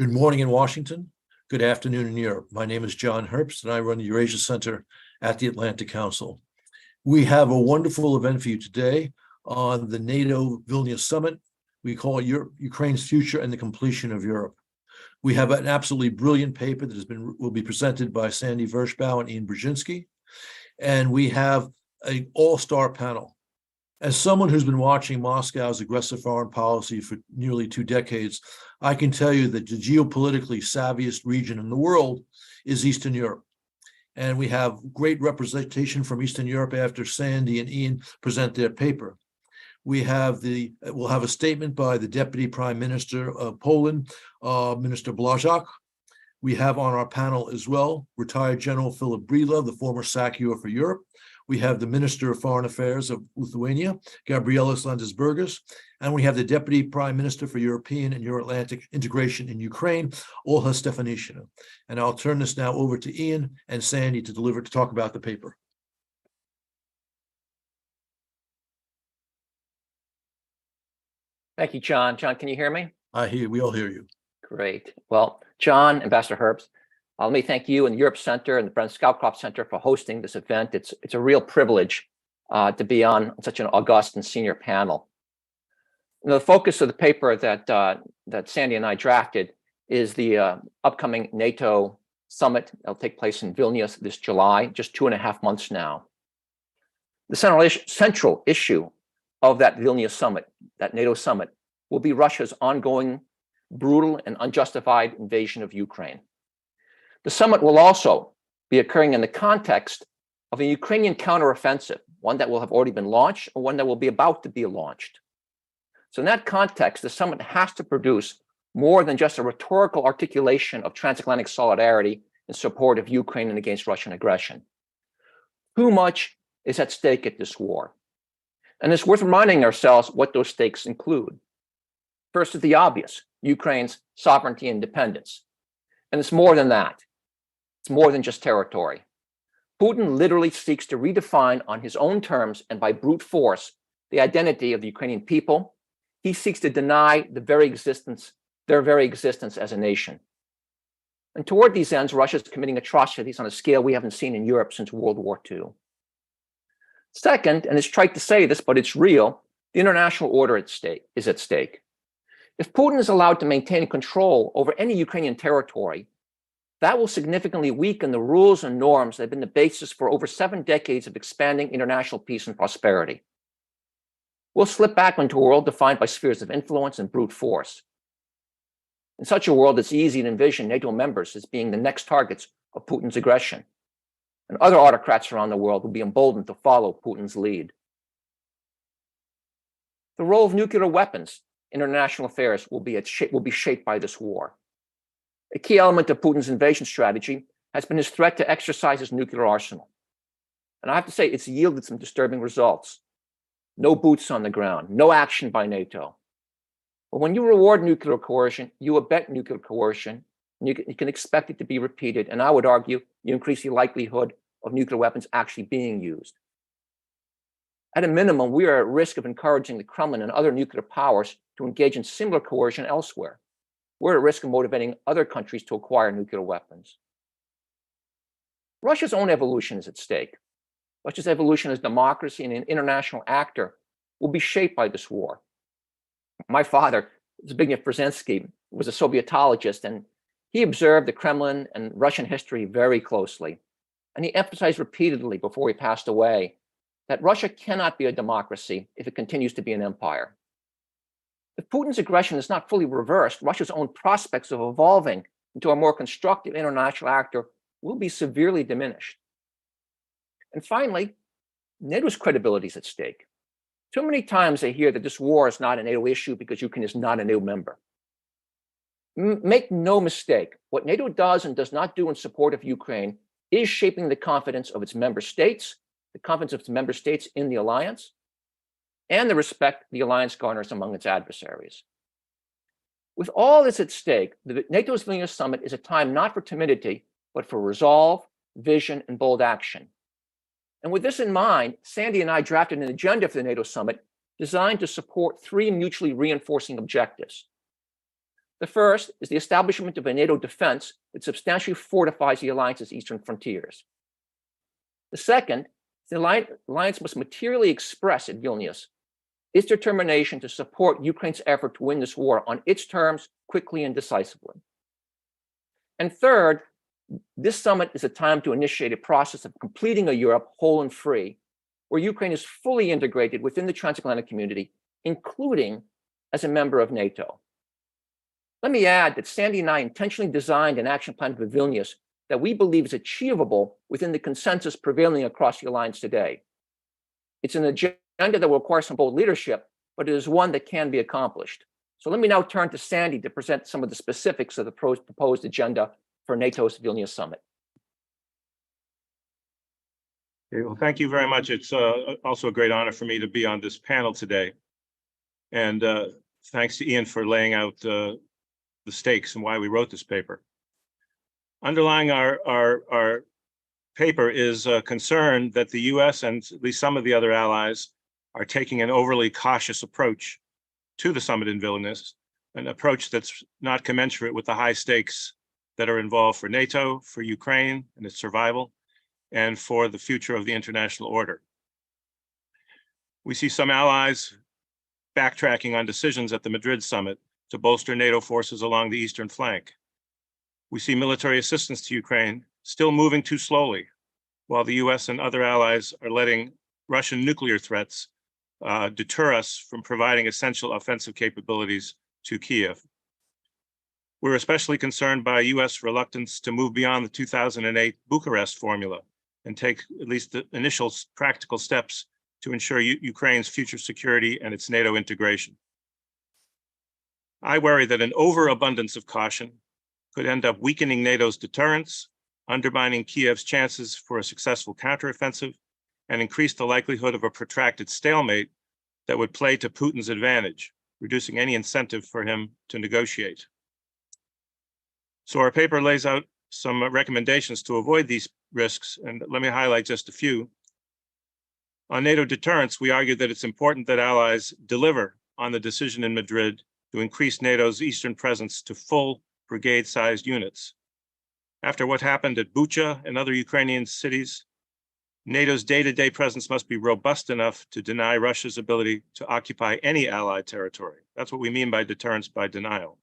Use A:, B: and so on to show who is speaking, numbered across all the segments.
A: Good morning in Washington. Good afternoon in Europe. My name is John Herbst, and I run the Eurasia Center at the Atlantic Council. We have a wonderful event for you today on the NATO Vilnius summit. We call it Ukraine's Future and the Completion of Europe. We have an absolutely brilliant paper that will be presented by Sandy Vershbow and Ian Brzezinski, and we have an all-star panel. As someone who's been watching Moscow's aggressive foreign policy for nearly 2 decades, I can tell you that the geopolitically savviest region in the world is Eastern Europe. And we have great representation from Eastern Europe after Sandy and Ian present their paper. We'll have a statement by the Deputy Prime Minister of Poland, Minister Błaszczak. We have on our panel as well retired General Philip Brila, the former SACEUR for Europe. We have the Minister of Foreign Affairs of Lithuania, Gabrielis Landsbergis, and we have the Deputy Prime Minister for European and Euro-Atlantic Integration in Ukraine, Olha Stefanishyna. And I'll turn this now over to Ian and Sandy to talk about the paper.
B: Thank you, John. John, can you hear me?
A: We all hear you.
B: Great. Well, John, Ambassador Herbst, let me thank you and the Europe Center and the Brent Scowcroft Center for hosting this event. It's a real privilege to be on such an august and senior panel. The focus of the paper that Sandy and I drafted is the upcoming NATO summit that'll take place in Vilnius this July, just 2.5 months now. The central issue of that Vilnius summit, that NATO summit, will be Russia's ongoing brutal and unjustified invasion of Ukraine. The summit will also be occurring in the context of a Ukrainian counteroffensive, one that will have already been launched or one that will be about to be launched. So in that context, the summit has to produce more than just a rhetorical articulation of transatlantic solidarity in support of Ukraine and against Russian aggression. Too much is at stake at this war. And it's worth reminding ourselves what those stakes include. First is the obvious, Ukraine's sovereignty and independence. And it's more than that. It's more than just territory. Putin literally seeks to redefine on his own terms and by brute force the identity of the Ukrainian people. He seeks to deny their very existence as a nation. And toward these ends, Russia is committing atrocities on a scale we haven't seen in Europe since World War II. Second, and it's trite to say this, but it's real, the international order is at stake. If Putin is allowed to maintain control over any Ukrainian territory, that will significantly weaken the rules and norms that have been the basis for over 7 decades of expanding international peace and prosperity. We'll slip back into a world defined by spheres of influence and brute force. In such a world, it's easy to envision NATO members as being the next targets of Putin's aggression, and other autocrats around the world will be emboldened to follow Putin's lead. The role of nuclear weapons in international affairs will be shaped by this war. A key element of Putin's invasion strategy has been his threat to exercise his nuclear arsenal. And I have to say, it's yielded some disturbing results. No boots on the ground, no action by NATO. But when you reward nuclear coercion, you abet nuclear coercion, and you can expect it to be repeated. And I would argue you increase the likelihood of nuclear weapons actually being used. At a minimum, we are at risk of encouraging the Kremlin and other nuclear powers to engage in similar coercion elsewhere. We're at risk of motivating other countries to acquire nuclear weapons. Russia's own evolution is at stake. Russia's evolution as democracy and an international actor will be shaped by this war. My father, Zbigniew Brzezinski, was a Sovietologist, and he observed the Kremlin and Russian history very closely. And he emphasized repeatedly before he passed away that Russia cannot be a democracy if it continues to be an empire. If Putin's aggression is not fully reversed, Russia's own prospects of evolving into a more constructive international actor will be severely diminished. And finally, NATO's credibility is at stake. Too many times I hear that this war is not a NATO issue because Ukraine is not a NATO member. Make no mistake, what NATO does and does not do in support of Ukraine is shaping the confidence of its member states, the confidence of its member states in the alliance, and the respect the alliance garners among its adversaries. With all this at stake, NATO's Vilnius summit is a time not for timidity, but for resolve, vision, and bold action. And with this in mind, Sandy and I drafted an agenda for the NATO summit designed to support 3 mutually reinforcing objectives. The first is the establishment of a NATO defense that substantially fortifies the alliance's eastern frontiers. The second, the alliance must materially express at Vilnius its determination to support Ukraine's effort to win this war on its terms quickly and decisively. And third, this summit is a time to initiate a process of completing a Europe whole and free, where Ukraine is fully integrated within the transatlantic community, including as a member of NATO. Let me add that Sandy and I intentionally designed an action plan for Vilnius that we believe is achievable within the consensus prevailing across the alliance today. It's an agenda that will require some bold leadership, but it is one that can be accomplished. So let me now turn to Sandy to present some of the specifics of the proposed agenda for NATO's Vilnius summit.
C: Okay, well, thank you very much. It's also a great honor for me to be on this panel today. And thanks to Ian for laying out the stakes and why we wrote this paper. Underlying our paper is a concern that the US and at least some of the other allies are taking an overly cautious approach to the summit in Vilnius, an approach that's not commensurate with the high stakes that are involved for NATO, for Ukraine and its survival, and for the future of the international order. We see some allies backtracking on decisions at the Madrid summit to bolster NATO forces along the eastern flank. We see military assistance to Ukraine still moving too slowly, while the US and other allies are letting Russian nuclear threats deter us from providing essential offensive capabilities to Kiev. We're especially concerned by US reluctance to move beyond the 2008 Bucharest formula and take at least the initial practical steps to ensure Ukraine's future security and its NATO integration. I worry that an overabundance of caution could end up weakening NATO's deterrence, undermining Kiev's chances for a successful counteroffensive, and increase the likelihood of a protracted stalemate that would play to Putin's advantage, reducing any incentive for him to negotiate. So our paper lays out some recommendations to avoid these risks, and let me highlight just a few. On NATO deterrence, we argue that it's important that allies deliver on the decision in Madrid to increase NATO's eastern presence to full brigade-sized units. After what happened at Bucha and other Ukrainian cities, NATO's day-to-day presence must be robust enough to deny Russia's ability to occupy any allied territory. That's what we mean by deterrence by denial.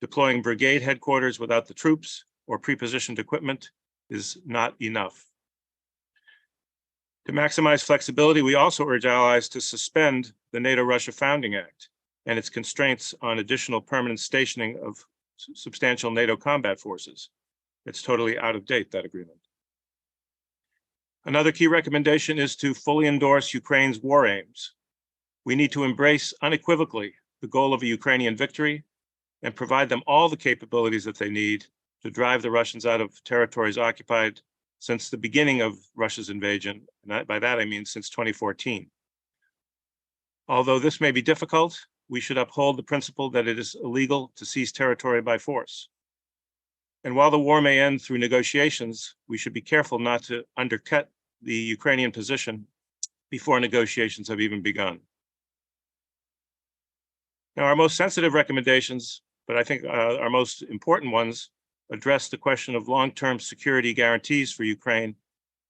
C: Deploying brigade headquarters without the troops or prepositioned equipment is not enough. To maximize flexibility, we also urge allies to suspend the NATO-Russia Founding Act and its constraints on additional permanent stationing of substantial NATO combat forces. It's totally out of date, that agreement. Another key recommendation is to fully endorse Ukraine's war aims. We need to embrace unequivocally the goal of a Ukrainian victory and provide them all the capabilities that they need to drive the Russians out of territories occupied since the beginning of Russia's invasion. And by that, I mean since 2014. Although this may be difficult, we should uphold the principle that it is illegal to seize territory by force. And while the war may end through negotiations, we should be careful not to undercut the Ukrainian position before negotiations have even begun. Now, our most sensitive recommendations, but I think our most important ones, address the question of long-term security guarantees for Ukraine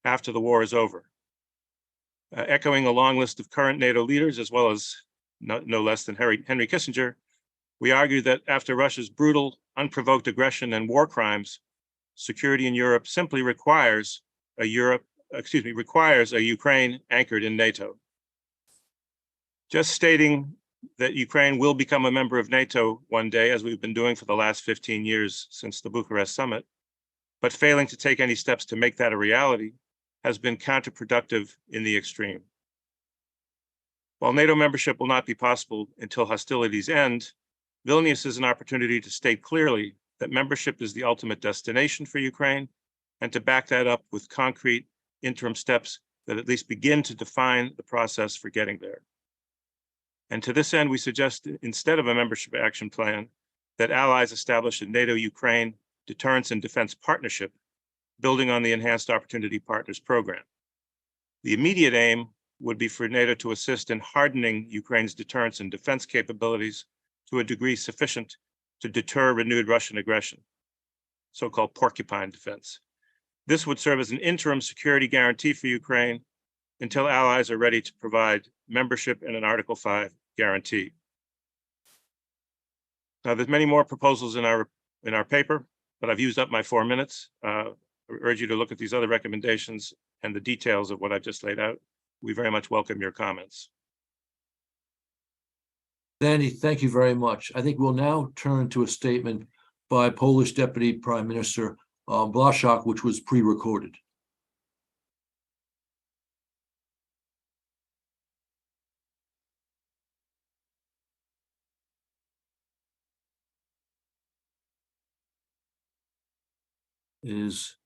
C: after the war is over. Echoing a long list of current NATO leaders, as well as no less than Henry Kissinger, we argue that after Russia's brutal, unprovoked aggression and war crimes, security in Europe simply requires a Ukraine anchored in NATO. Just stating that Ukraine will become a member of NATO one day, as we've been doing for the last 15 years since the Bucharest summit, but failing to take any steps to make that a reality has been counterproductive in the extreme. While NATO membership will not be possible until hostilities end, Vilnius is an opportunity to state clearly that membership is the ultimate destination for Ukraine, and to back that up with concrete interim steps that at least begin to define the process for getting there. And to this end, we suggest, instead of a membership action plan, that allies establish a NATO-Ukraine deterrence and defense partnership, building on the Enhanced Opportunity Partners program. The immediate aim would be for NATO to assist in hardening Ukraine's deterrence and defense capabilities to a degree sufficient to deter renewed Russian aggression, so-called porcupine defense. This would serve as an interim security guarantee for Ukraine until allies are ready to provide membership in an Article 5 guarantee. Now, there's many more proposals in our paper, but I've used up my 4 minutes. I urge you to look at these other recommendations and the details of what I've just laid out. We very much welcome your comments.
A: Danny, thank you very much. I think we'll now turn to a statement by Polish Deputy Prime Minister Błaszczak, which was pre-recorded. Is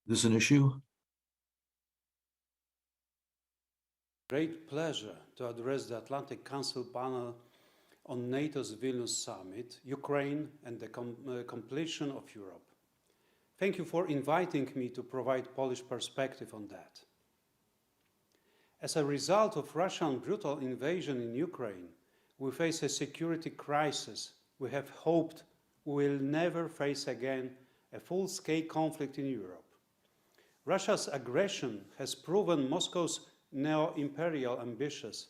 A: this an issue?
D: Great pleasure to address the Atlantic Council panel on NATO's Vilnius summit, Ukraine and the completion of Europe. Thank you for inviting me to provide Polish perspective on that. As a result of Russian brutal invasion in Ukraine, we face a security crisis we have hoped we will never face again, a full-scale conflict in Europe. Russia's aggression has proven Moscow's neo-imperial ambitions,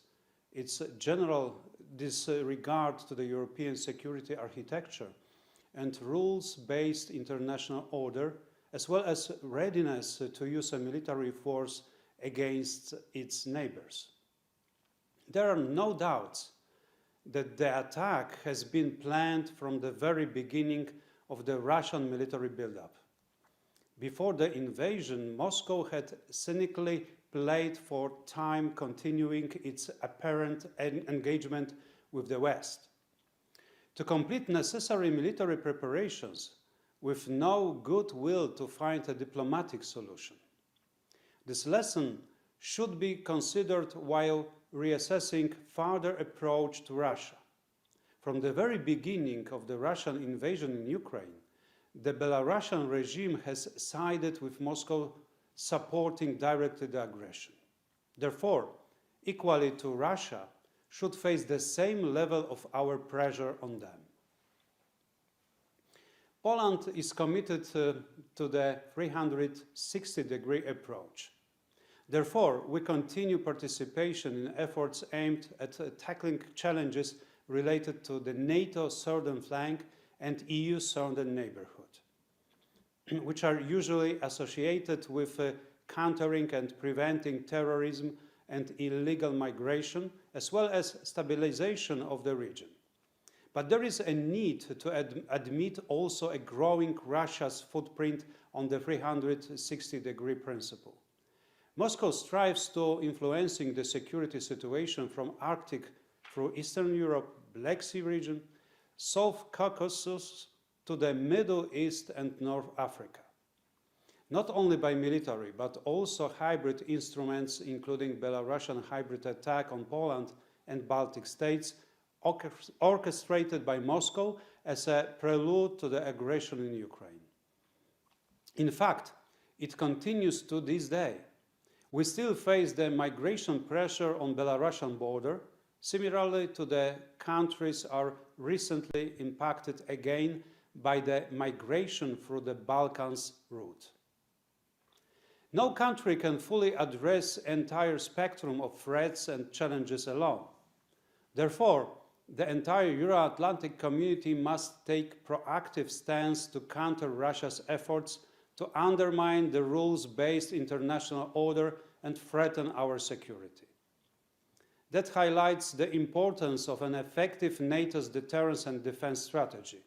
D: its general disregard to the European security architecture and rules-based international order, as well as readiness to use a military force against its neighbors. There are no doubts that the attack has been planned from the very beginning of the Russian military buildup. Before the invasion, Moscow had cynically played for time continuing its apparent engagement with the West. To complete necessary military preparations with no goodwill to find a diplomatic solution. This lesson should be considered while reassessing further approach to Russia. From the very beginning of the Russian invasion in Ukraine, the Belarusian regime has sided with Moscow, supporting directly the aggression. Therefore, equally to Russia, should face the same level of our pressure on them. Poland is committed to the 360-degree approach. Therefore, we continue participation in efforts aimed at tackling challenges related to the NATO southern flank and EU southern neighborhood, which are usually associated with countering and preventing terrorism and illegal migration, as well as stabilization of the region. But there is a need to admit also a growing Russia's footprint on the 360-degree principle. Moscow strives to influencing the security situation from Arctic through Eastern Europe, Black Sea region, South Caucasus to the Middle East and North Africa. Not only by military, but also hybrid instruments, including Belarusian hybrid attack on Poland and Baltic states, orchestrated by Moscow as a prelude to the aggression in Ukraine. In fact, it continues to this day. We still face the migration pressure on Belarusian border. Similarly to the countries are recently impacted again by the migration through the Balkans route. No country can fully address the entire spectrum of threats and challenges alone. Therefore, the entire Euro-Atlantic community must take proactive stance to counter Russia's efforts to undermine the rules-based international order and threaten our security. That highlights the importance of an effective NATO's deterrence and defense strategy.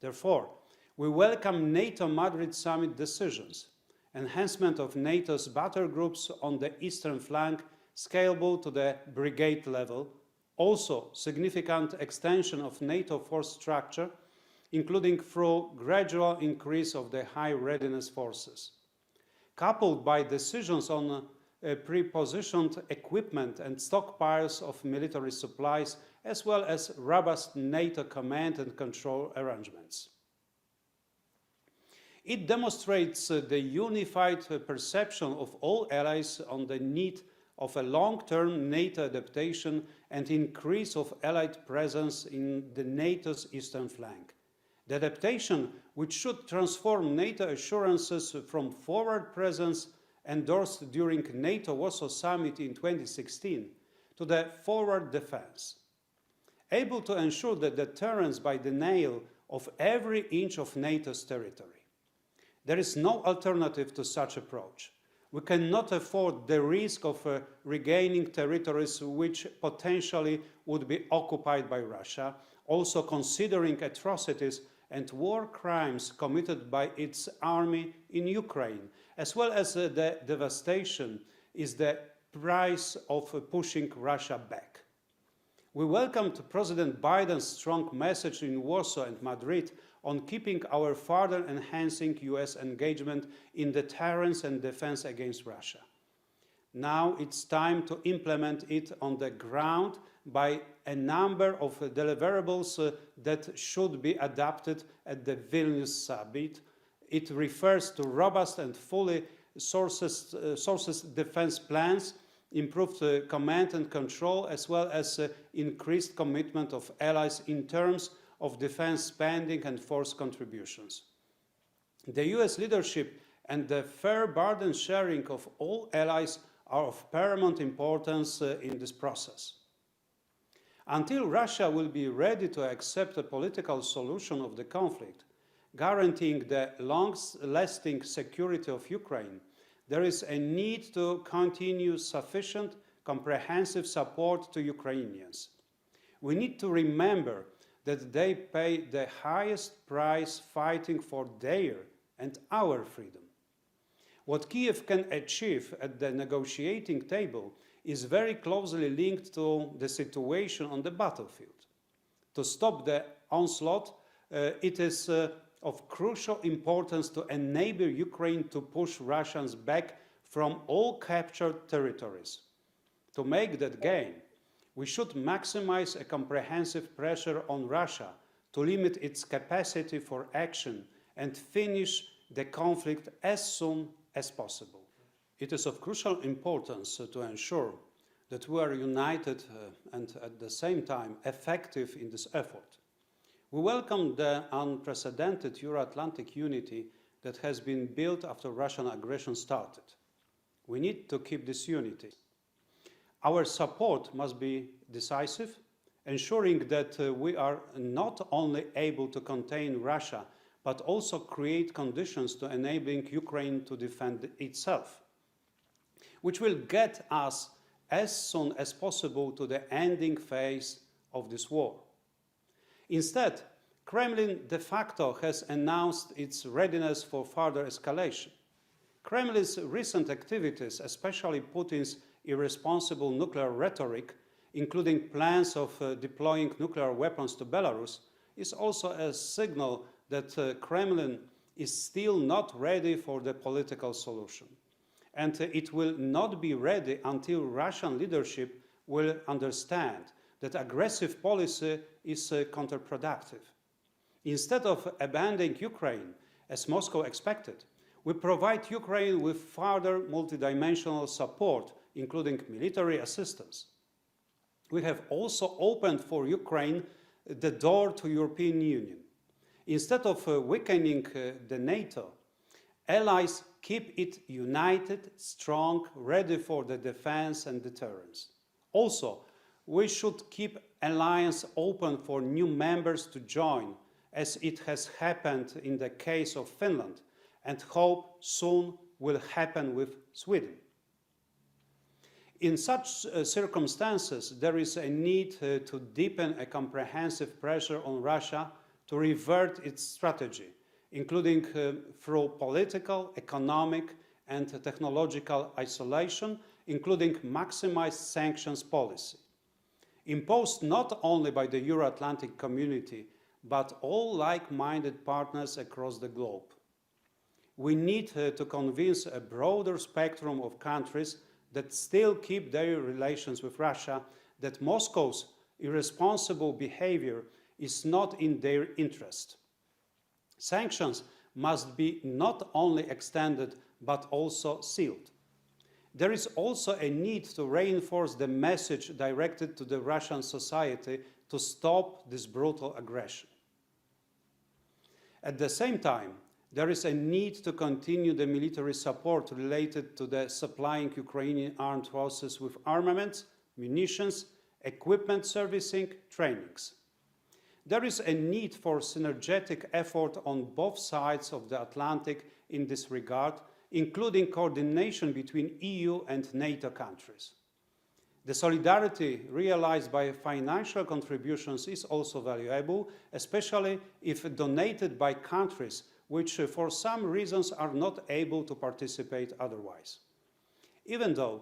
D: Therefore, we welcome NATO Madrid summit decisions, enhancement of NATO's battle groups on the eastern flank, scalable to the brigade level, also significant extension of NATO force structure, including through gradual increase of the high readiness forces, coupled by decisions on pre-positioned equipment and stockpiles of military supplies, as well as robust NATO command and control arrangements. It demonstrates the unified perception of all allies on the need of a long-term NATO adaptation and increase of Allied presence in the NATO's eastern flank. The adaptation, which should transform NATO assurances from forward presence endorsed during NATO Warsaw Summit in 2016 to the forward defense, able to ensure the deterrence by denial of every inch of NATO's territory. There is no alternative to such approach. We cannot afford the risk of regaining territories which potentially would be occupied by Russia, also considering atrocities and war crimes committed by its army in Ukraine, as well as the devastation is the price of pushing Russia back. We welcomed President Biden's strong message in Warsaw and Madrid on keeping our further enhancing US engagement in deterrence and defense against Russia. Now it's time to implement it on the ground by a number of deliverables that should be adopted at the Vilnius summit. It refers to robust and fully sources defense plans, improved command and control, as well as increased commitment of allies in terms of defense spending and force contributions. The US leadership and the fair burden sharing of all allies are of paramount importance in this process. Until Russia will be ready to accept a political solution of the conflict, guaranteeing the long-lasting security of Ukraine, there is a need to continue sufficient, comprehensive support to Ukrainians. We need to remember that they pay the highest price fighting for their and our freedom. What Kiev can achieve at the negotiating table is very closely linked to the situation on the battlefield. To stop the onslaught, it is of crucial importance to enable Ukraine to push Russians back from all captured territories. To make that gain, we should maximize a comprehensive pressure on Russia to limit its capacity for action and finish the conflict as soon as possible. It is of crucial importance to ensure that we are united and at the same time effective in this effort. We welcome the unprecedented Euro-Atlantic unity that has been built after Russian aggression started. We need to keep this unity. Our support must be decisive, ensuring that we are not only able to contain Russia, but also create conditions to enabling Ukraine to defend itself, which will get us as soon as possible to the ending phase of this war. Instead, Kremlin de facto has announced its readiness for further escalation. Kremlin's recent activities, especially Putin's irresponsible nuclear rhetoric, including plans of deploying nuclear weapons to Belarus, is also a signal that Kremlin is still not ready for the political solution. And it will not be ready until Russian leadership will understand that aggressive policy is counterproductive. Instead of abandoning Ukraine, as Moscow expected, we provide Ukraine with further multidimensional support, including military assistance. We have also opened for Ukraine the door to European Union. Instead of weakening the NATO, allies keep it united, strong, ready for the defense and deterrence. Also, we should keep alliance open for new members to join, as it has happened in the case of Finland, and hope soon will happen with Sweden. In such circumstances, there is a need to deepen a comprehensive pressure on Russia to revert its strategy, including through political, economic, and technological isolation, including maximized sanctions policy, imposed not only by the Euro-Atlantic community, but all like-minded partners across the globe. We need to convince a broader spectrum of countries that still keep their relations with Russia that Moscow's irresponsible behavior is not in their interest. Sanctions must be not only extended but also sealed. There is also a need to reinforce the message directed to the Russian society to stop this brutal aggression. At the same time, there is a need to continue the military support related to the supplying Ukrainian armed forces with armaments, munitions, equipment servicing, trainings. There is a need for synergetic effort on both sides of the Atlantic in this regard, including coordination between EU and NATO countries. The solidarity realized by financial contributions is also valuable, especially if donated by countries which for some reasons are not able to participate otherwise. Even though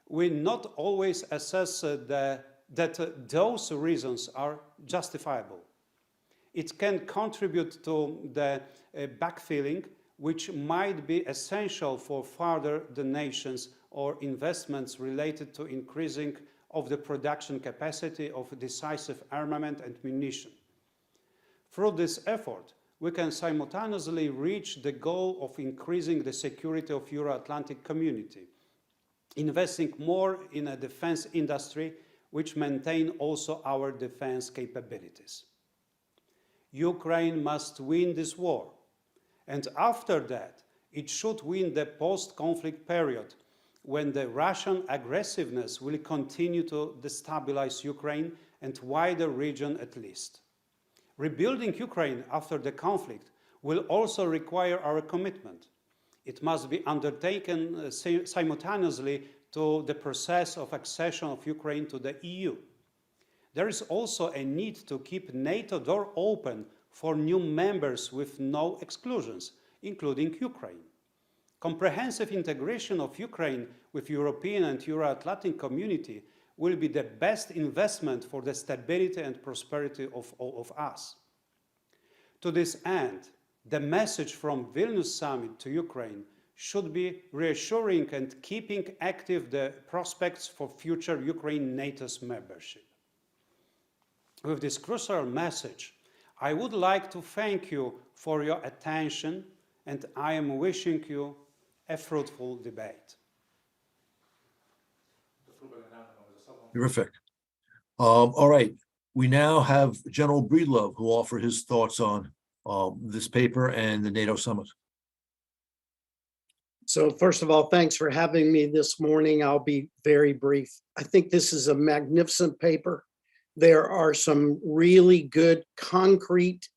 D: we not always assess that those reasons are justifiable, it can contribute to the backfilling which might be essential for further donations or investments related to increasing of the production capacity of decisive armament and munition. Through this effort, we can simultaneously reach the goal of increasing the security of Euro-Atlantic community, investing more in a defense industry which maintain also our defense capabilities. Ukraine must win this war, and after that, it should win the post-conflict period when the Russian aggressiveness will continue to destabilize Ukraine and wider region at least. Rebuilding Ukraine after the conflict will also require our commitment. It must be undertaken simultaneously to the process of accession of Ukraine to the EU. There is also a need to keep NATO door open for new members with no exclusions, including Ukraine. Comprehensive integration of Ukraine with European and Euro-Atlantic community will be the best investment for the stability and prosperity of all of us. To this end, the message from Vilnius summit to Ukraine should be reassuring and keeping active the prospects for future Ukraine NATO's membership. With this crucial message, I would like to thank you for your attention, and I am wishing you a fruitful debate.
A: Terrific. All right, we now have General Breedlove who will offer his thoughts on this paper and the NATO summit.
E: So first of all, thanks for having me this morning. I'll be very brief. I think this is a magnificent paper. There are some really good concrete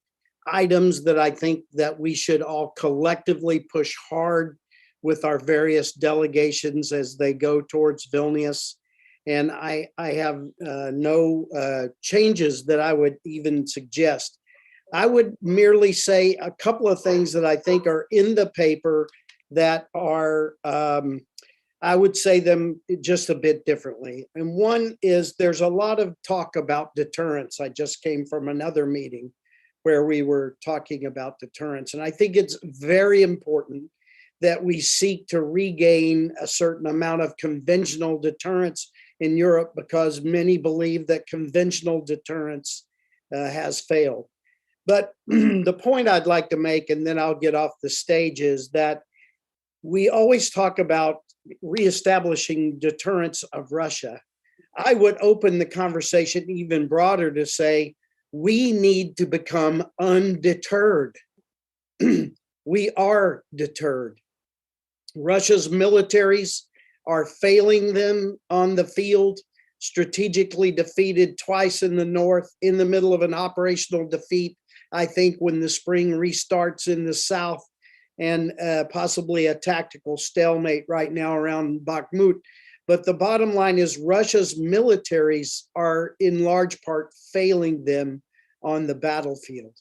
E: items that I think that we should all collectively push hard with our various delegations as they go towards Vilnius. And I have no changes that I would even suggest. I would merely say a couple of things that I think are in the paper that are, I would say them just a bit differently. And one is there's a lot of talk about deterrence. I just came from another meeting where we were talking about deterrence. And I think it's very important that we seek to regain a certain amount of conventional deterrence in Europe, because many believe that conventional deterrence has failed. But the point I'd like to make, and then I'll get off the stage, is that we always talk about reestablishing deterrence of Russia. I would open the conversation even broader to say, we need to become undeterred. We are deterred. Russia's militaries are failing them on the field, strategically defeated twice in the north, in the middle of an operational defeat, I think, when the spring restarts in the south, and possibly a tactical stalemate right now around Bakhmut. But the bottom line is Russia's militaries are in large part failing them on the battlefield.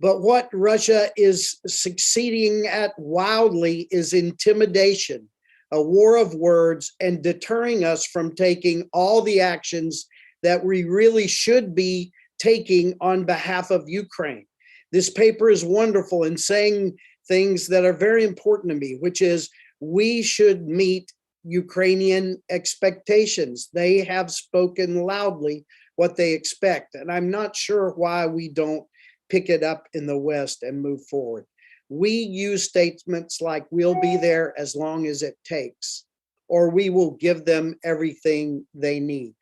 E: But what Russia is succeeding at wildly is intimidation, a war of words, and deterring us from taking all the actions that we really should be taking on behalf of Ukraine. This paper is wonderful in saying things that are very important to me, which is we should meet Ukrainian expectations. They have spoken loudly what they expect. And I'm not sure why we don't pick it up in the West and move forward. We use statements like, we'll be there as long as it takes, or we will give them everything they need.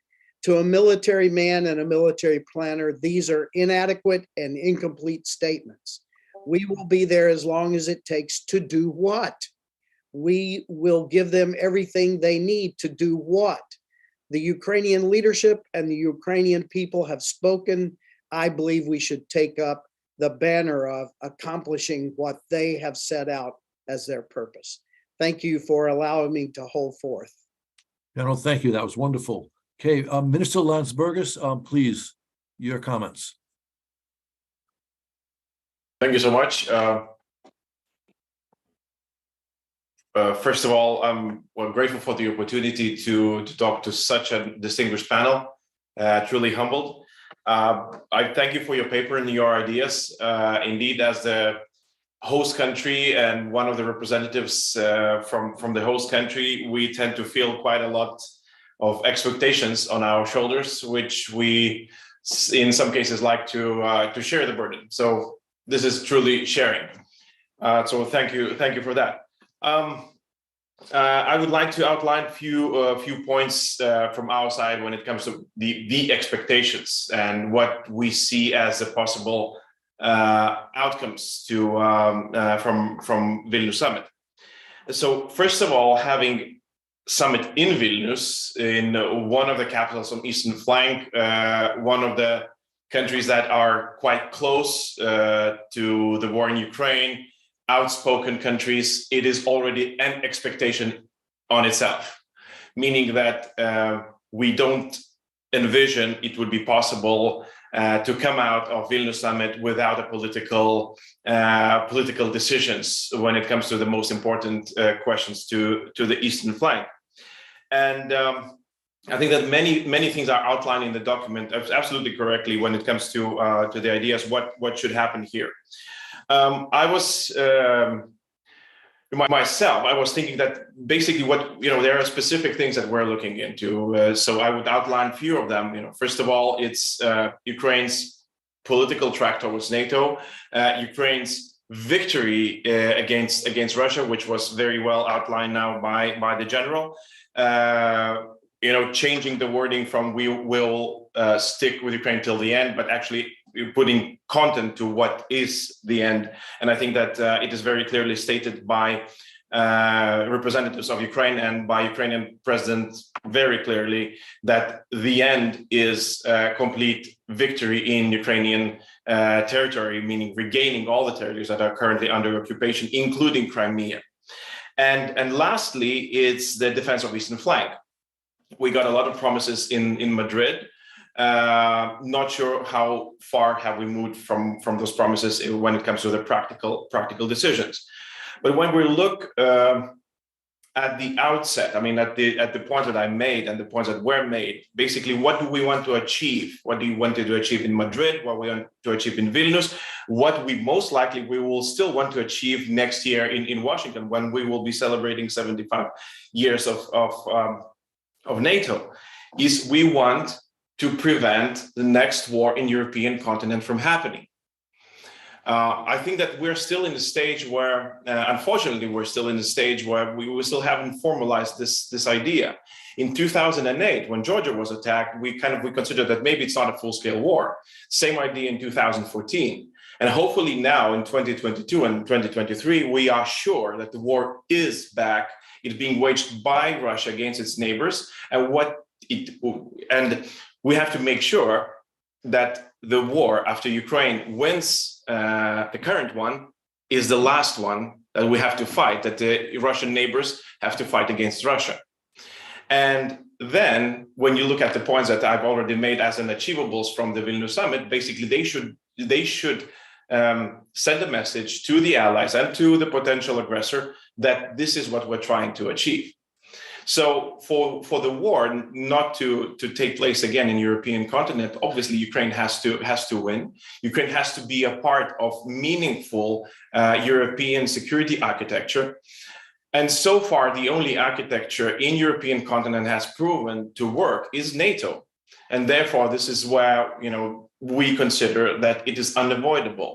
E: To a military man and a military planner, these are inadequate and incomplete statements. We will be there as long as it takes to do what? We will give them everything they need to do what? The Ukrainian leadership and the Ukrainian people have spoken. I believe we should take up the banner of accomplishing what they have set out as their purpose. Thank you for allowing me to hold forth.
A: General, thank you. That was wonderful. Okay, Minister Landsbergis, please, your comments.
F: Thank you so much. First of all, I'm grateful for the opportunity to talk to such a distinguished panel. Truly humbled. I thank you for your paper and your ideas. Indeed, as the host country and one of the representatives from the host country, we tend to feel quite a lot of expectations on our shoulders, which we, in some cases, like to share the burden. So this is truly sharing. So thank you for that. I would like to outline a few points from our side when it comes to the expectations and what we see as the possible outcomes to from Vilnius summit. So first of all, having summit in Vilnius, in one of the capitals on eastern flank, one of the countries that are quite close to the war in Ukraine, outspoken countries, it is already an expectation on itself, meaning that we don't envision it would be possible to come out of Vilnius summit without a political decisions when it comes to the most important questions to the eastern flank. And I think that many things are outlined in the document absolutely correctly when it comes to the ideas what should happen here. I was myself, I was thinking that basically there are specific things that we're looking into. So I would outline a few of them. First of all, it's Ukraine's political track towards NATO, Ukraine's victory against Russia, which was very well outlined now by the general. Changing the wording from "we will stick with Ukraine till the end," but actually putting content to what is the end. And I think that it is very clearly stated by representatives of Ukraine and by Ukrainian president very clearly that the end is complete victory in Ukrainian territory, meaning regaining all the territories that are currently under occupation, including Crimea. And lastly, it's the defense of eastern flank. We got a lot of promises in Madrid. Not sure how far have we moved from those promises when it comes to the practical decisions. But when we look at the outset, I mean, at the points that I made and the points that were made, basically, what do we want to achieve? What do you want to achieve in Madrid? What we want to achieve in Vilnius? What we most likely we will still want to achieve next year in Washington when we will be celebrating 75 years of NATO, is we want to prevent the next war in European continent from happening. I think that we're still in the stage where, unfortunately, we're still in the stage where we still haven't formalized this idea. In 2008, when Georgia was attacked, we considered that maybe it's not a full-scale war. Same idea in 2014. And hopefully now in 2022 and 2023, we are sure that the war is back. It's being waged by Russia against its neighbors. And we have to make sure that the war after Ukraine wins the current one is the last one that we have to fight, that the Russian neighbors have to fight against Russia. And then when you look at the points that I've already made as an achievables from the Vilnius summit, basically they should send a message to the allies and to the potential aggressor that this is what we're trying to achieve. So for the war not to take place again in European continent, obviously Ukraine has to win. Ukraine has to be a part of meaningful European security architecture. And so far, the only architecture in European continent has proven to work is NATO. And therefore, this is where we consider that it is unavoidable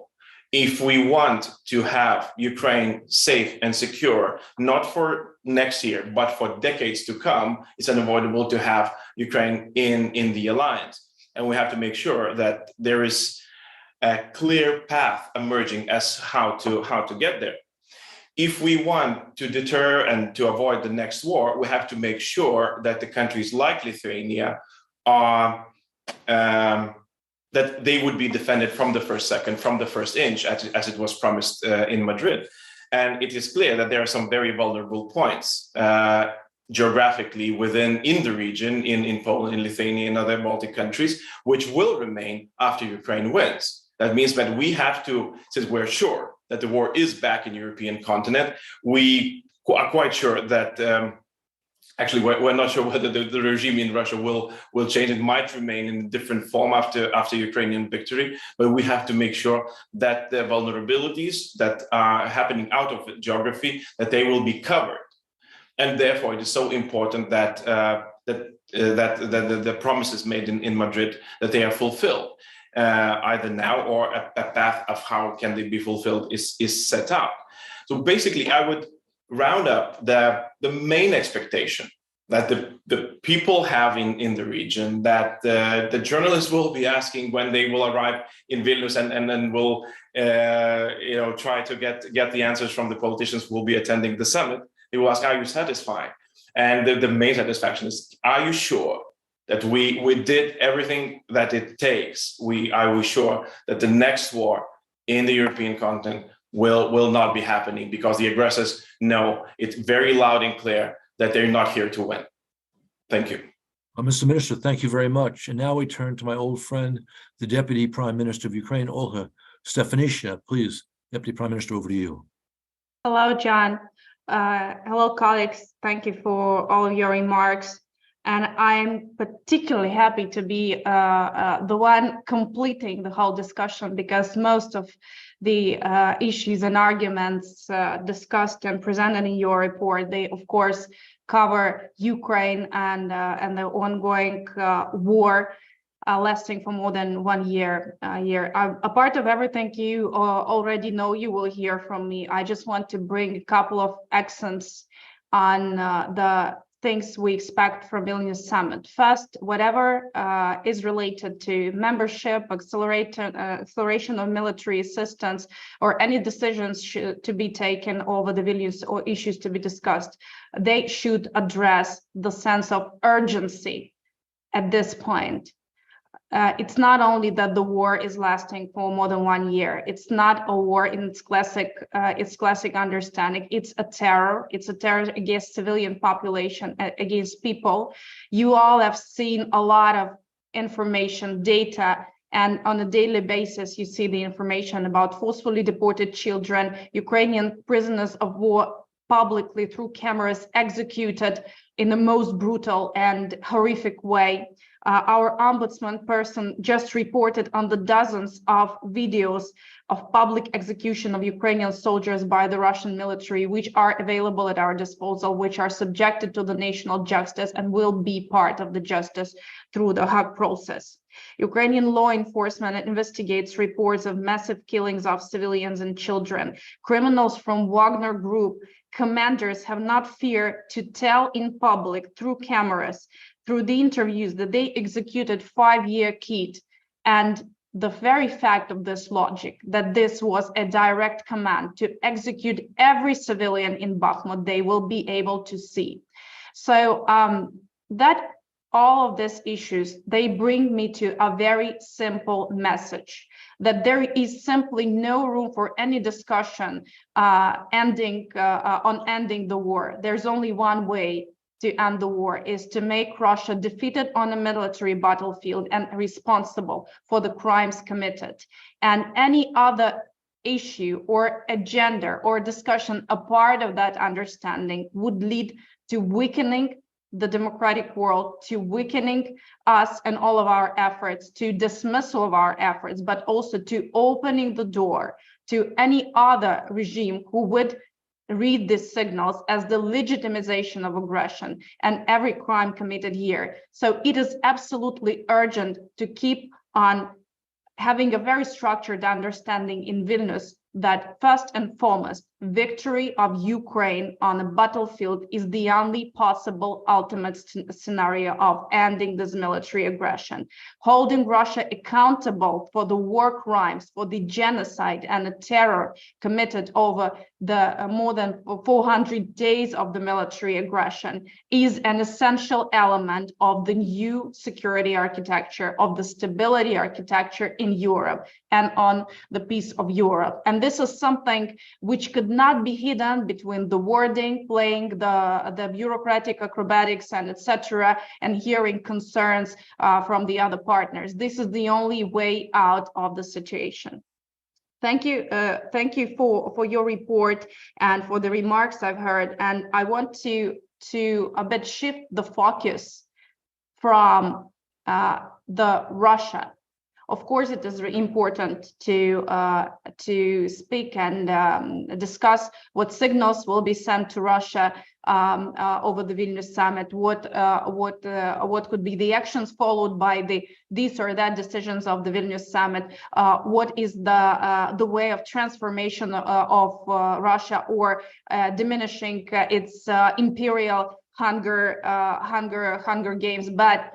F: if we want to have Ukraine safe and secure, not for next year, but for decades to come, it's unavoidable to have Ukraine in the alliance. And we have to make sure that there is a clear path emerging as how to get there. If we want to deter and to avoid the next war, we have to make sure that the countries like Lithuania are that they would be defended from the first second, from the first inch, as it was promised in Madrid. And it is clear that there are some very vulnerable points geographically in the region, in Poland, in Lithuania, and other Baltic countries, which will remain after Ukraine wins. That means that we have to, since we're sure that the war is back in the European continent, we are quite sure that actually, we're not sure whether the regime in Russia will change. It might remain in a different form after Ukrainian victory, but we have to make sure that the vulnerabilities that are happening out of geography, that they will be covered. And therefore, it is so important that the promises made in Madrid, that they are fulfilled, either now or a path of how can they be fulfilled is set out. So basically, I would round up the main expectation that the people have in the region, that the journalists will be asking when they will arrive in Vilnius, and then will try to get the answers from the politicians who will be attending the summit. They will ask, are you satisfied? And the main satisfaction is, are you sure that we did everything that it takes? Are we sure that the next war in the European continent will not be happening, because the aggressors know it's very loud and clear that they're not here to win. Thank you.
A: Mr. Minister, thank you very much. And now we turn to my old friend, the Deputy Prime Minister of Ukraine, Olga Stefanishyna. Please, Deputy Prime Minister, over to you.
G: Hello, John. Hello, colleagues. Thank you for all of your remarks. And I'm particularly happy to be the one completing the whole discussion, because most of the issues and arguments discussed and presented in your report, they of course cover Ukraine and the ongoing war lasting for more than 1 year. A part of everything you already know, you will hear from me. I just want to bring a couple of accents on the things we expect from Vilnius summit. First, whatever is related to membership, acceleration of military assistance, or any decisions to be taken over the Vilnius or issues to be discussed, they should address the sense of urgency at this point. It's not only that the war is lasting for more than 1 year. It's not a war in its classic understanding. It's a terror. It's a terror against civilian population, against people. You all have seen a lot of information, data, and on a daily basis, you see the information about forcefully deported children, Ukrainian prisoners of war publicly through cameras executed in the most brutal and horrific way. Our ombudsman person just reported on the dozens of videos of public execution of Ukrainian soldiers by the Russian military, which are available at our disposal, which are subjected to the national justice and will be part of the justice through the Hague process. Ukrainian law enforcement investigates reports of massive killings of civilians and children. Criminals from Wagner Group commanders have not feared to tell in public through cameras, through the interviews, that they executed 5-year kid. And the very fact of this logic, that this was a direct command to execute every civilian in Bakhmut, they will be able to see. So that all of these issues, they bring me to a very simple message, that there is simply no room for any discussion on ending the war. There's only one way to end the war, is to make Russia defeated on a military battlefield and responsible for the crimes committed. And any other issue or agenda or discussion a part of that understanding would lead to weakening the democratic world, to weakening us and all of our efforts, to dismissal of our efforts, but also to opening the door to any other regime who would read these signals as the legitimization of aggression and every crime committed here. So it is absolutely urgent to keep on having a very structured understanding in Vilnius that first and foremost, victory of Ukraine on a battlefield is the only possible ultimate scenario of ending this military aggression. Holding Russia accountable for the war crimes, for the genocide and the terror committed over the more than 400 days of the military aggression is an essential element of the new security architecture, of the stability architecture in Europe and on the peace of Europe. And this is something which could not be hidden between the wording, playing the bureaucratic acrobatics and etc., and hearing concerns from the other partners. This is the only way out of the situation. Thank you for your report and for the remarks I've heard. And I want to a bit shift the focus from the Russia. Of course, it is important to speak and discuss what signals will be sent to Russia over the Vilnius summit. What could be the actions followed by these or that decisions of the Vilnius summit? What is the way of transformation of Russia or diminishing its imperial hunger games? But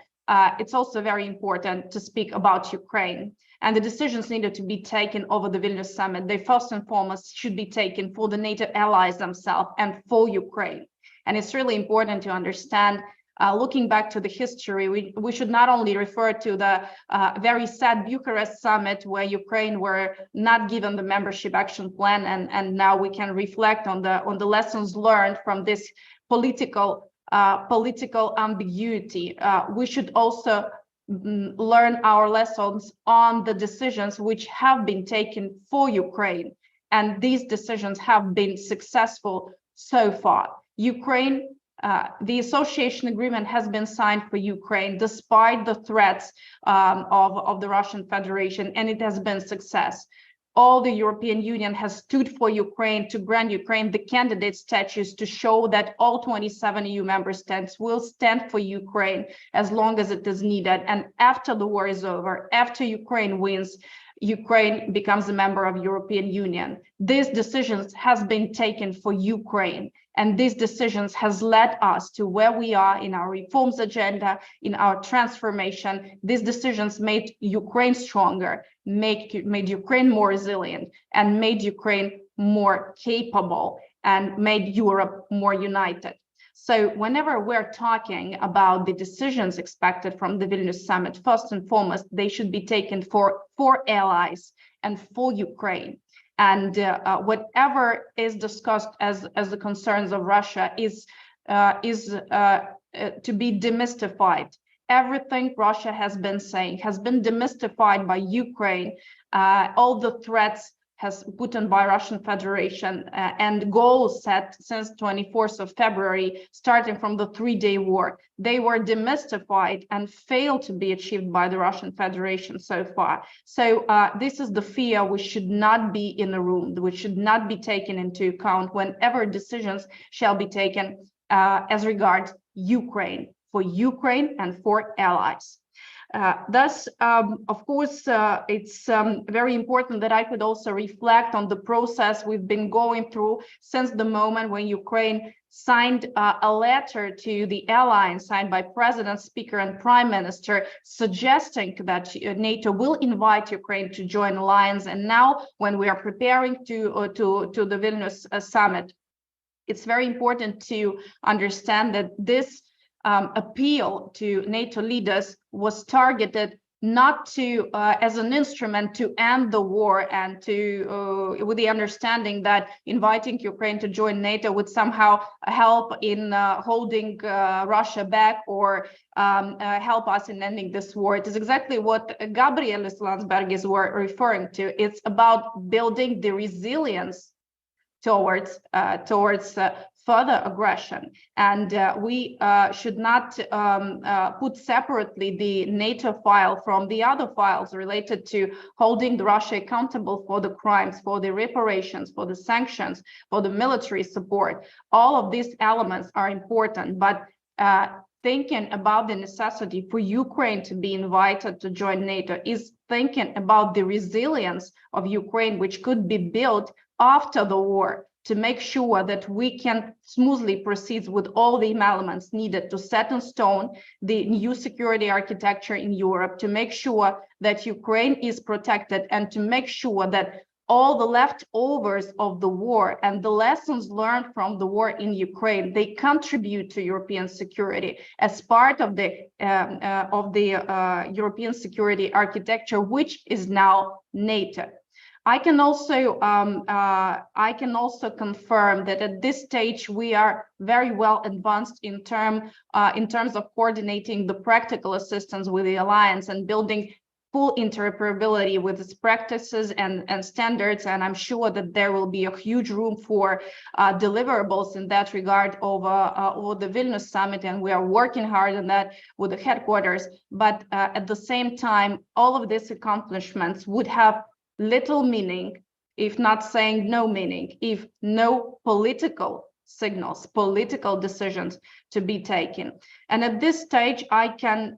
G: it's also very important to speak about Ukraine, and the decisions needed to be taken over the Vilnius summit. They first and foremost should be taken for the NATO allies themselves and for Ukraine. And it's really important to understand, looking back to the history, we should not only refer to the very sad Bucharest summit where Ukraine were not given the membership action plan, and now we can reflect on the lessons learned from this political ambiguity. We should also learn our lessons on the decisions which have been taken for Ukraine, and these decisions have been successful so far. Ukraine, the association agreement has been signed for Ukraine despite the threats of the Russian Federation, and it has been a success. All the European Union has stood for Ukraine to grant Ukraine the candidate status, to show that all 27 EU member states will stand for Ukraine as long as it is needed. And after the war is over, after Ukraine wins, Ukraine becomes a member of European Union. These decisions has been taken for Ukraine, and these decisions has led us to where we are in our reforms agenda, in our transformation. These decisions made Ukraine stronger, made Ukraine more resilient, and made Ukraine more capable, and made Europe more united. So whenever we're talking about the decisions expected from the Vilnius summit, first and foremost, they should be taken for allies and for Ukraine. And whatever is discussed as the concerns of Russia is to be demystified. Everything Russia has been saying has been demystified by Ukraine. All the threats has put on by Russian Federation and goals set since 24th of February, starting from the 3-day war. They were demystified and failed to be achieved by the Russian Federation so far. So this is the fear which should not be in the room, which should not be taken into account whenever decisions shall be taken as regards Ukraine, for Ukraine and for allies. Thus, of course, it's very important that I could also reflect on the process we've been going through since the moment when Ukraine signed a letter to the alliance, signed by President, Speaker, and Prime Minister, suggesting that NATO will invite Ukraine to join alliance. And now, when we are preparing to the Vilnius summit, it's very important to understand that this appeal to NATO leaders was targeted not to as an instrument to end the war and to with the understanding that inviting Ukraine to join NATO would somehow help in holding Russia back or help us in ending this war. It is exactly what Gabriel Landsbergis were referring to. It's about building the resilience towards further aggression, and we should not put separately the NATO file from the other files related to holding Russia accountable for the crimes, for the reparations, for the sanctions, for the military support. All of these elements are important, but thinking about the necessity for Ukraine to be invited to join NATO, is thinking about the resilience of Ukraine, which could be built after the war, to make sure that we can smoothly proceed with all the elements needed to set in stone the new security architecture in Europe, to make sure that Ukraine is protected, and to make sure that all the leftovers of the war and the lessons learned from the war in Ukraine, they contribute to European security as part of the European security architecture, which is now NATO. I can also confirm that at this stage we are very well advanced in terms of coordinating the practical assistance with the alliance and building full interoperability with its practices and standards. And I'm sure that there will be a huge room for deliverables in that regard over the Vilnius summit, and we are working hard on that with the headquarters. But at the same time, all of these accomplishments would have little meaning, if not saying no meaning, if no political signals, political decisions to be taken. And at this stage, I can,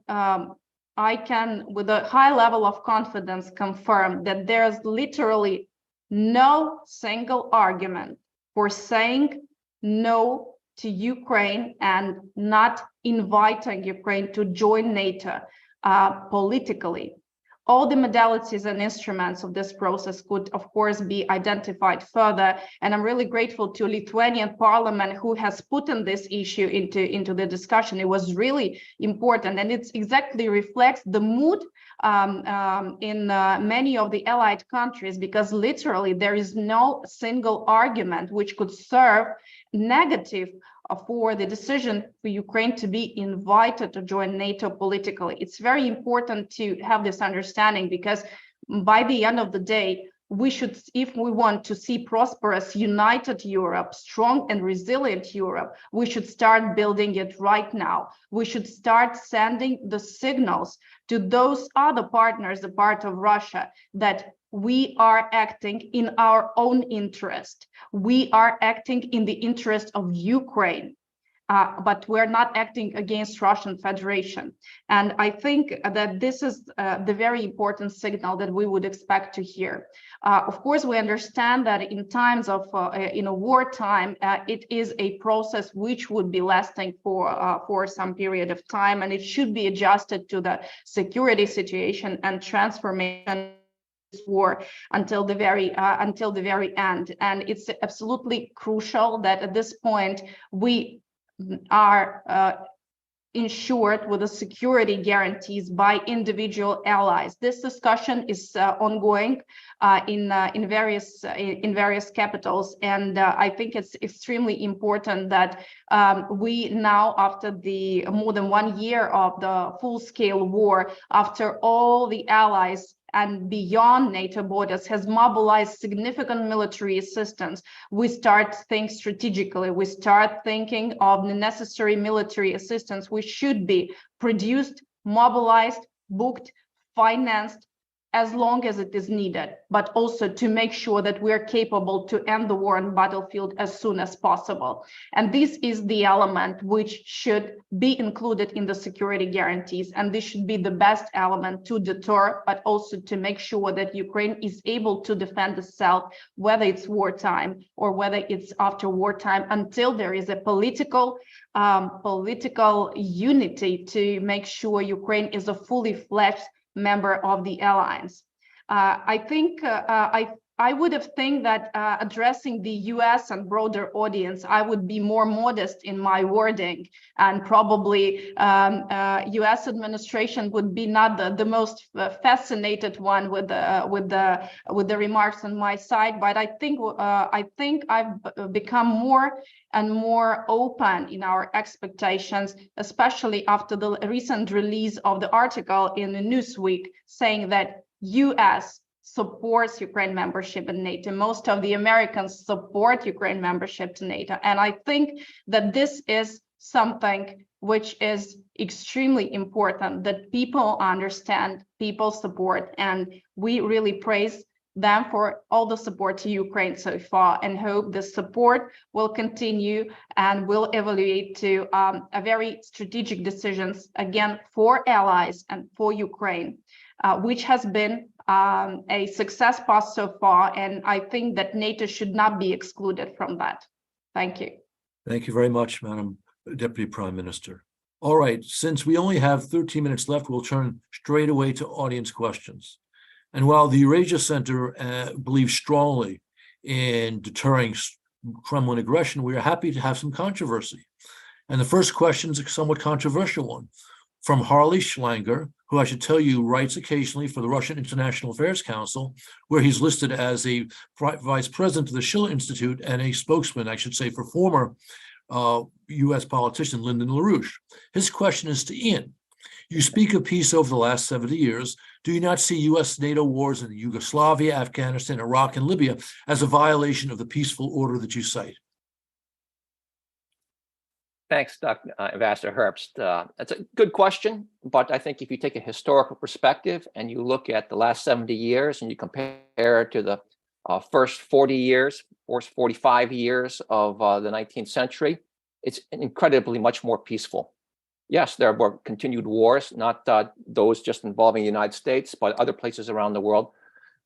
G: with a high level of confidence, confirm that there's literally no single argument for saying no to Ukraine and not inviting Ukraine to join NATO politically. All the modalities and instruments of this process could, of course, be identified further. And I'm really grateful to Lithuanian parliament who has put in this issue into the discussion. It was really important, and it exactly reflects the mood in many of the allied countries, because literally there is no single argument which could serve negative for the decision for Ukraine to be invited to join NATO politically. It's very important to have this understanding, because by the end of the day, we should, if we want to see prosperous, united Europe, strong and resilient Europe, we should start building it right now. We should start sending the signals to those other partners, the part of Russia, that we are acting in our own interest. We are acting in the interest of Ukraine, but we're not acting against Russian Federation. And I think that this is the very important signal that we would expect to hear. Of course, we understand that in times of in a wartime, it is a process which would be lasting for some period of time, and it should be adjusted to the security situation and transformation war until the very end. And it's absolutely crucial that at this point we are ensured with the security guarantees by individual allies. This discussion is ongoing in various capitals, and I think it's extremely important that we now, after the more than 1 year of the full-scale war, after all the allies and beyond NATO borders has mobilized significant military assistance, we start thinking strategically. We start thinking of the necessary military assistance which should be produced, mobilized, booked, financed, as long as it is needed, but also to make sure that we are capable to end the war on battlefield as soon as possible. And this is the element which should be included in the security guarantees. And this should be the best element to deter, but also to make sure that Ukraine is able to defend itself, whether it's wartime or whether it's after wartime, until there is a political unity to make sure Ukraine is a fully fledged member of the alliance. I think I would have think that addressing the US and broader audience, I would be more modest in my wording, and probably US administration would be not the most fascinated one with the remarks on my side. But I think I've become more and more open in our expectations, especially after the recent release of the article in the Newsweek saying that US supports Ukraine membership in NATO. Most of the Americans support Ukraine membership to NATO. And I think that this is something which is extremely important, that people understand, people support, and we really praise them for all the support to Ukraine so far, and hope the support will continue and will evaluate to a very strategic decisions again for allies and for Ukraine, which has been a success path so far. And I think that NATO should not be excluded from that. Thank you.
A: Thank you very much, Madam Deputy Prime Minister. All right, since we only have 13 minutes left, we'll turn straight away to audience questions. And while the Eurasia Center believes strongly in deterring Kremlin aggression, we are happy to have some controversy. And the first question is a somewhat controversial one from Harley Schlanger, who I should tell you writes occasionally for the Russian International Affairs Council, where he's listed as a vice president of the Schiller Institute and a spokesman, I should say, for former U.S. politician Lyndon LaRouche. His question is to Ian. You speak of peace over the last 70 years. Do you not see U.S.-NATO wars in Yugoslavia, Afghanistan, Iraq, and Libya as a violation of the peaceful order that you cite?
B: Thanks, Ambassador Herbst. That's a good question, but I think if you take a historical perspective and you look at the last 70 years and you compare it to the first 40 years, or 45 years of the 19th century, it's incredibly much more peaceful. Yes, there were continued wars, not those just involving the United States, but other places around the world.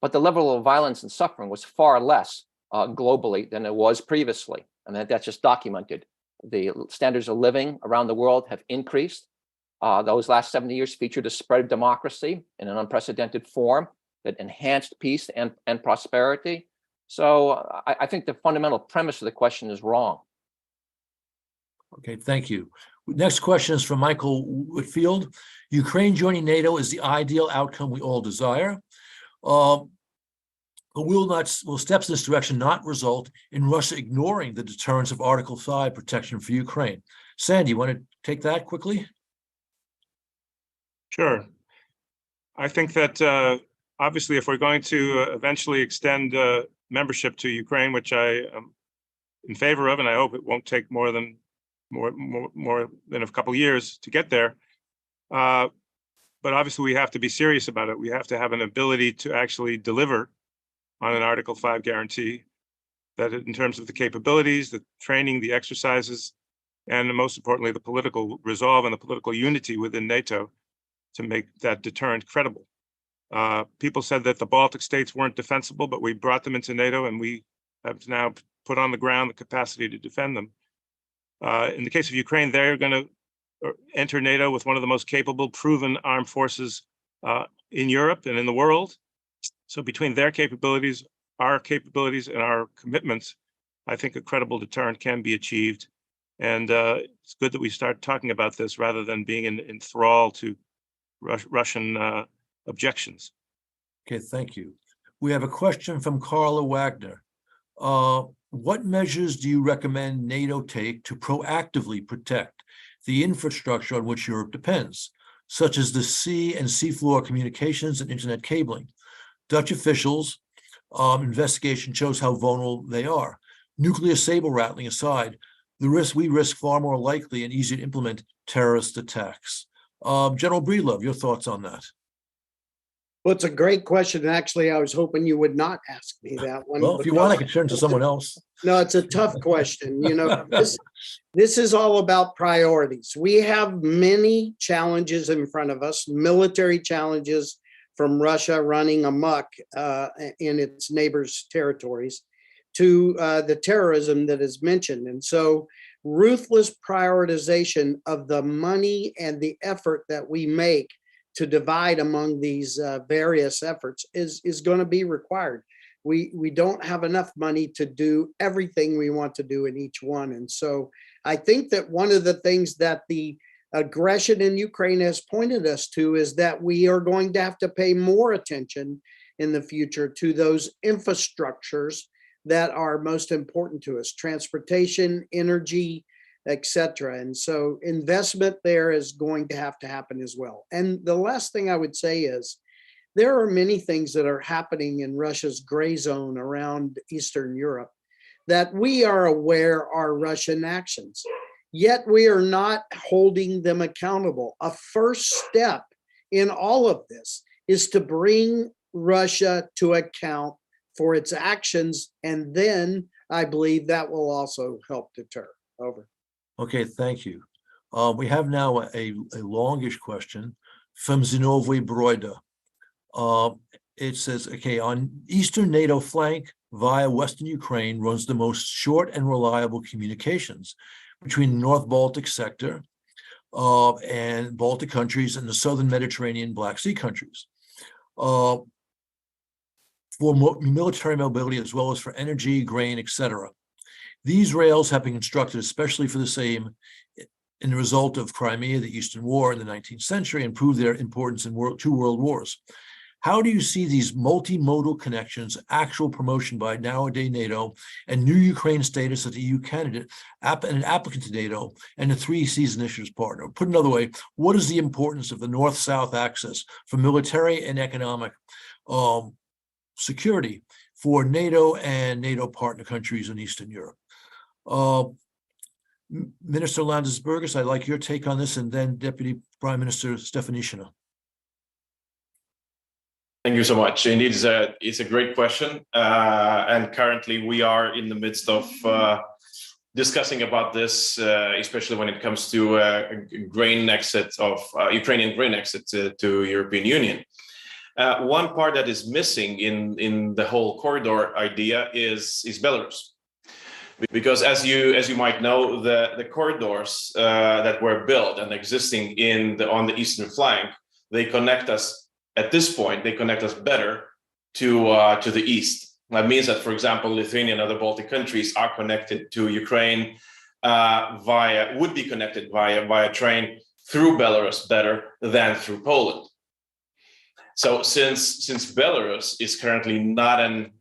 B: But the level of violence and suffering was far less globally than it was previously. And that's just documented. The standards of living around the world have increased. Those last 70 years featured a spread of democracy in an unprecedented form that enhanced peace and prosperity. So I think the fundamental premise of the question is wrong.
A: Okay, thank you. Next question is from Michael Whitfield. Ukraine joining NATO is the ideal outcome we all desire. Will steps in this direction not result in Russia ignoring the deterrence of Article 5 protection for Ukraine? Sandy, you want to take that quickly?
C: Sure. I think that obviously, if we're going to eventually extend membership to Ukraine, which I am in favor of, and I hope it won't take more than a couple of years to get there. But obviously, we have to be serious about it. We have to have an ability to actually deliver on an Article 5 guarantee, that in terms of the capabilities, the training, the exercises, and most importantly, the political resolve and the political unity within NATO to make that deterrent credible. People said that the Baltic states weren't defensible, but we brought them into NATO, and we have now put on the ground the capacity to defend them. In the case of Ukraine, they're going to enter NATO with one of the most capable, proven armed forces in Europe and in the world. So between their capabilities, and our commitments, I think a credible deterrent can be achieved. And it's good that we start talking about this rather than being in thrall to Russian objections.
A: Okay, thank you. We have a question from Carla Wagner. What measures do you recommend NATO take to proactively protect the infrastructure on which Europe depends, such as the sea and seafloor communications and internet cabling? Dutch officials' investigation shows how vulnerable they are. Nuclear saber rattling aside, we risk far more likely and easier to implement terrorist attacks. General Breedlove, your thoughts on that?
E: Well, it's a great question. And actually, I was hoping you would not ask me that one.
A: Well, if you want, I can turn to someone else.
E: No, it's a tough question. You know, this is all about priorities. We have many challenges in front of us, military challenges from Russia running amok in its neighbors' territories to the terrorism that is mentioned. And so ruthless prioritization of the money and the effort that we make to divide among these various efforts is going to be required. We don't have enough money to do everything we want to do in each one. And so I think that one of the things that the aggression in Ukraine has pointed us to is that we are going to have to pay more attention in the future to those infrastructures that are most important to us: transportation, energy, etc. And so investment there is going to happen as well. And the last thing I would say is there are many things that are happening in Russia's gray zone around Eastern Europe that we are aware are Russian actions, yet we are not holding them accountable. A first step in all of this is to bring Russia to account for its actions. And then I believe that will also help deter. Over.
A: Okay, thank you. We have now a longish question from Zinovy Broida. It says, okay, on eastern NATO flank via Western Ukraine runs the most short and reliable communications between the North Baltic sector and Baltic countries and the Southern Mediterranean Black Sea countries. For military mobility as well as for energy, grain, etc. These rails have been constructed especially for the same in the result of Crimea, the Eastern War in the 19th century, and proved their importance in two world wars. How do you see these multimodal connections, actual promotion by nowadays NATO, and new Ukraine status as the EU candidate and an applicant to NATO, and the Three Seas Initiative's partner? Put another way, what is the importance of the North-South axis for military and economic security for NATO and NATO partner countries in Eastern Europe? Minister Landsbergis, I'd like your take on this, and then Deputy Prime Minister Stefanishina.
F: Thank you so much. Indeed, it's a great question. And currently we are in the midst of discussing about this, especially when it comes to grain exit of Ukrainian grain exit to European Union. One part that is missing in the whole corridor idea is Belarus. Because as you might know, the corridors that were built and existing on the eastern flank, they connect us. At this point, they connect us better to the east. That means that, for example, Lithuania and other Baltic countries are connected to Ukraine would be connected via train through Belarus better than through Poland. So since Belarus is currently not an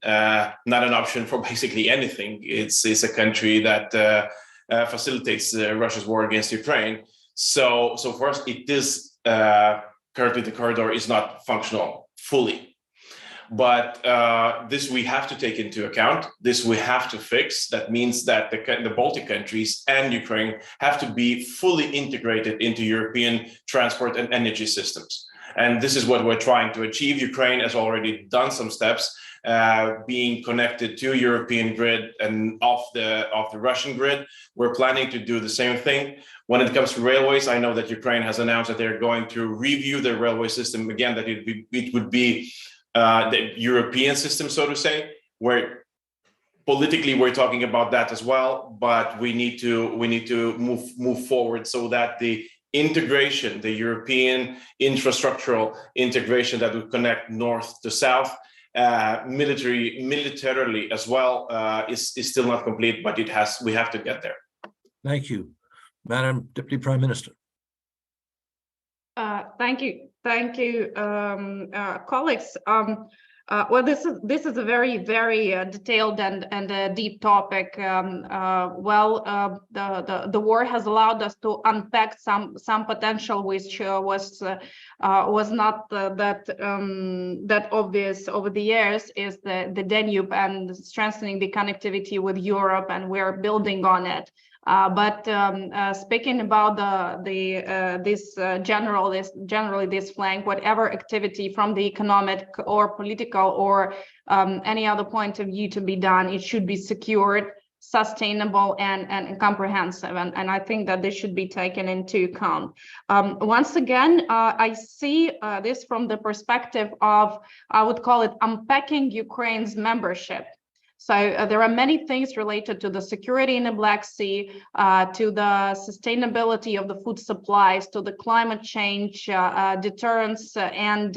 F: option for basically anything, it's a country that facilitates Russia's war against Ukraine. So for us, it is currently the corridor is not functional fully. But this we have to take into account. This we have to fix. That means that the Baltic countries and Ukraine have to be fully integrated into European transport and energy systems. And this is what we're trying to achieve. Ukraine has already done some steps, being connected to European grid and off the Russian grid. We're planning to do the same thing. When it comes to railways, I know that Ukraine has announced that they're going to review their railway system again, that it would be the European system, so to say, where politically we're talking about that as well, but we need to move forward so that the integration, the European infrastructural integration that would connect north to south, militarily as well, is still not complete, but we have to get there.
A: Thank you. Madam Deputy Prime Minister.
G: Thank you, colleagues. Well, this is a very, very detailed and deep topic. The war has allowed us to unpack some potential which was not that obvious over the years. Is the Danube and strengthening the connectivity with Europe, and we're building on it. But speaking about generally this flank, whatever activity from the economic or political or any other point of view to be done, it should be secured, sustainable, and comprehensive. And I think that this should be taken into account. Once again, I see this from the perspective of, I would call it, unpacking Ukraine's membership. So there are many things related to the security in the Black Sea, to the sustainability of the food supplies, to the climate change, deterrence, and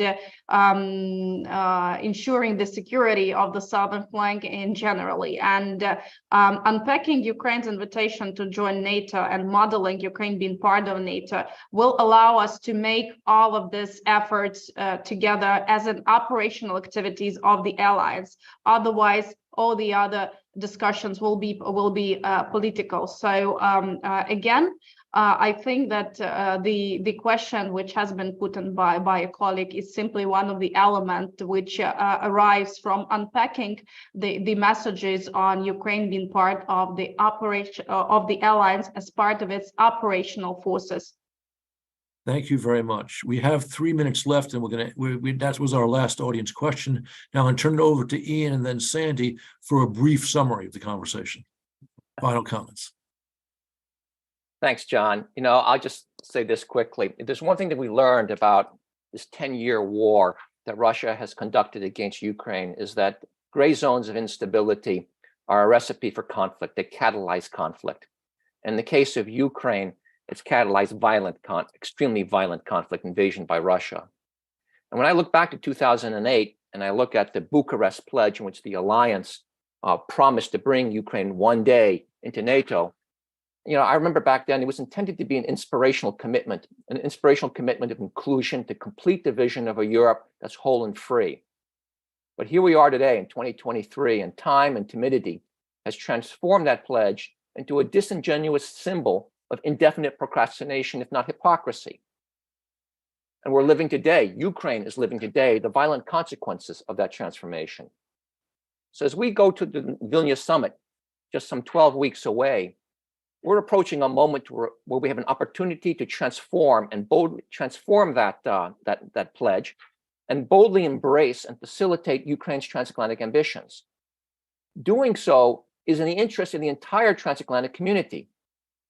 G: ensuring the security of the southern flank in generally. And unpacking Ukraine's invitation to join NATO and modeling Ukraine being part of NATO will allow us to make all of these efforts together as an operational activities of the alliance. Otherwise, all the other discussions will be political. So again, I think that the question which has been put in by a colleague is simply one of the elements which arrives from unpacking the messages on Ukraine being part of the operation of the alliance as part of its operational forces.
A: Thank you very much. We have 3 minutes left, and that was our last audience question. Now I'll turn it over to Ian and then Sandy for a brief summary of the conversation. Final comments.
B: Thanks, John. I'll just say this quickly. There's one thing that we learned about this 10-year war that Russia has conducted against Ukraine is that gray zones of instability are a recipe for conflict. They catalyze conflict. In the case of Ukraine, it's catalyzed extremely violent conflict, invasion by Russia. And when I look back to 2008 and I look at the Bucharest Pledge in which the alliance promised to bring Ukraine one day into NATO, I remember back then it was intended to be an inspirational commitment of inclusion to complete the vision of a Europe that's whole and free. But here we are today in 2023, and time and timidity has transformed that pledge into a disingenuous symbol of indefinite procrastination, if not hypocrisy. And we're living today, Ukraine is living today, the violent consequences of that transformation. So as we go to the Vilnius summit, just some 12 weeks away, we're approaching a moment where we have an opportunity to transform and boldly transform that pledge and boldly embrace and facilitate Ukraine's transatlantic ambitions. Doing so is in the interest of the entire transatlantic community,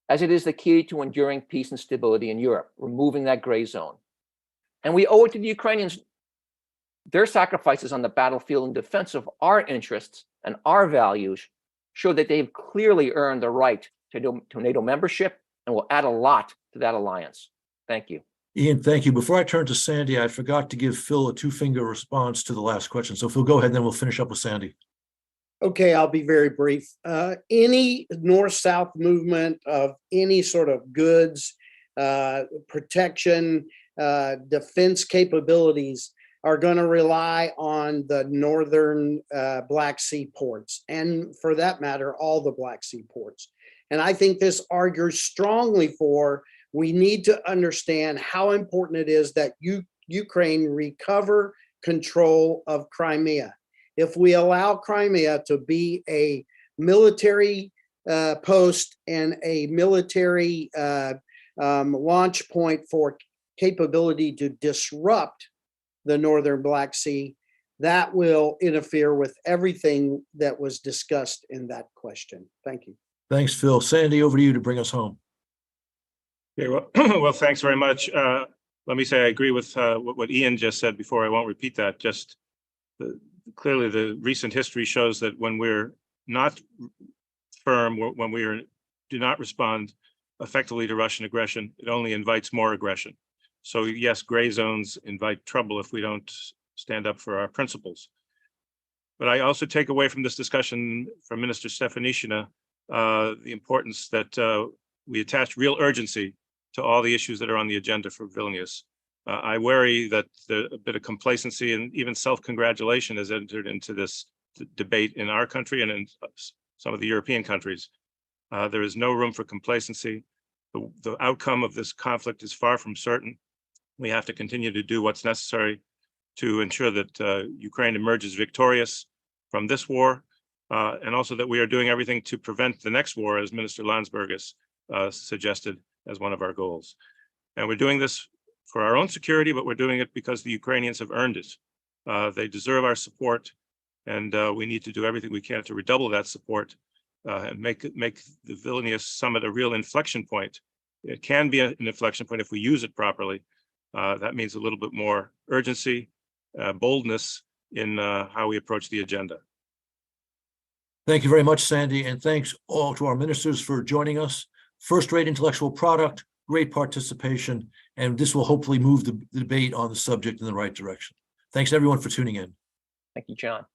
B: as it is the key to enduring peace and stability in Europe, removing that gray zone. And we owe it to the Ukrainians. Their sacrifices on the battlefield in defense of our interests and our values show that they've clearly earned the right to NATO membership and will add a lot to that alliance. Thank you.
A: Ian, thank you. Before I turn to Sandy, I forgot to give Phil a two-finger response to the last question. So Phil, go ahead, and then we'll finish up with Sandy.
E: Okay, I'll be very brief. Any north-south movement of any sort of goods, protection, defense capabilities are going to rely on the northern Black Sea ports, and for that matter, all the Black Sea ports. And I think this argues strongly for we need to understand how important it is that Ukraine recover control of Crimea. If we allow Crimea to be a military post and a military launch point for capability to disrupt the northern Black Sea, that will interfere with everything that was discussed in that question. Thank you.
A: Thanks, Phil. Sandy, over to you to bring us home.
C: Okay, well, thanks very much. Let me say I agree with what Ian just said before. I won't repeat that. Just clearly, the recent history shows that when we're not firm, when we do not respond effectively to Russian aggression, it only invites more aggression. So yes, gray zones invite trouble if we don't stand up for our principles. But I also take away from this discussion from Minister Stefanishina the importance that we attach real urgency to all the issues that are on the agenda for Vilnius. I worry that a bit of complacency and even self-congratulation has entered into this debate in our country and in some of the European countries. There is no room for complacency. The outcome of this conflict is far from certain. We have to continue to do what's necessary to ensure that Ukraine emerges victorious from this war, and also that we are doing everything to prevent the next war, as Minister Landsbergis suggested as one of our goals. And we're doing this for our own security, but we're doing it because the Ukrainians have earned it. They deserve our support, and we need to do everything we can to redouble that support and make the Vilnius summit a real inflection point. It can be an inflection point if we use it properly. That means a little bit more urgency, boldness in how we approach the agenda.
A: Thank you very much, Sandy, and thanks all to our ministers for joining us. First-rate intellectual product, great participation, and this will hopefully move the debate on the subject in the right direction. Thanks everyone for tuning in.
B: Thank you, John.